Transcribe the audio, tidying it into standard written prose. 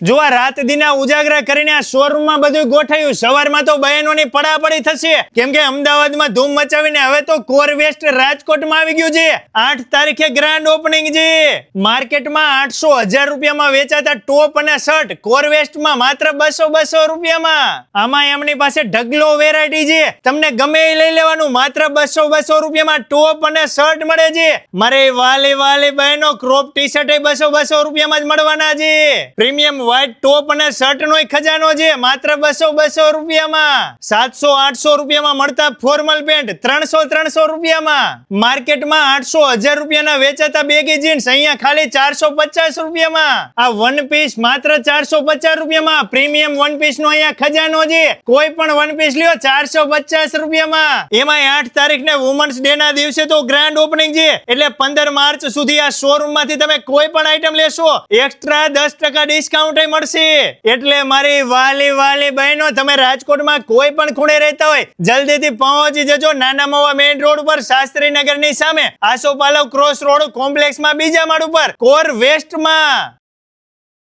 જો આ રાત દિના ઉજાગરા કરીને આ શોરૂમ માં બધું ગોઠવ્યું. સવારમાં તો બહેનોની પડાપડી થશે, કેમ કે અમદાવાદમાં ધૂમ મચાવીને હવે તો કોર વેસ્ટ રાજકોટમાં આવી ગયું છે. 8 તારીખે ગ્રાન્ડ ઓપનિંગ છે. માર્કેટમાં 800,000 રૂપિયામાં વેચાતા ટોપ અને શર્ટ કોર વેસ્ટમાં માત્ર 200 રૂપિયામાં. આમાં એમની પાસે ઢગલો વેરાયટી છે, તમને ગમે એ લઈ લેવાનું. માત્ર 200 રૂપિયામાં ટોપ અને શર્ટ મળે છે. મારે વાલી બહેનો ક્રોપ ટી શર્ટ 200 રૂપિયામાં જ મળવાના છે. પ્રીમિયમ વ્હાઈટ ટોપ અને શર્ટ નો ખજાનો છે, માત્ર 200 રૂપિયામાં. 700-800 રૂપિયામાં મળતા ફોર્મલ પેન્ટ 300 રૂપિયામાં. માર્કેટમાં 800,000 રૂપિયાના વેચાતા બેગી જીન્સ અહીંયા ખાલી 450 રૂપિયામાં. આ વન પીસ માત્ર 450 રૂપિયામાં. પ્રીમિયમ વન પીસ નો અહીંયા ખજાનો છે. કોઈ પણ વન પીસ લ્યો 450 રૂપિયામાં. એમાં 8 તારીખને વુમન્સ ડે ના દિવસે તો ગ્રાન્ડ ઓપનિંગ છે, એટલે 15 માર્ચ સુધી આ શોરૂમ માંથી તમે કોઈ પણ આઈટમ લેશો એક્સ્ટ્રા 10% ડિસ્કાઉન્ટ મળશે. એટલે મારી વાલી બહેનો, તમે રાજકોટમાં કોઈ પણ ખૂણે રહેતા હોય જલ્દીથી પહોંચી જજો. નાના મવા મેઇન રોડ ઉપર શાસ્ત્રીનગર ની સામે આસોપાલવ ક્રોસ રોડ કોમ્પ્લેક્સમાં બીજા માળ ઉપર કોર વેસ્ટમાં.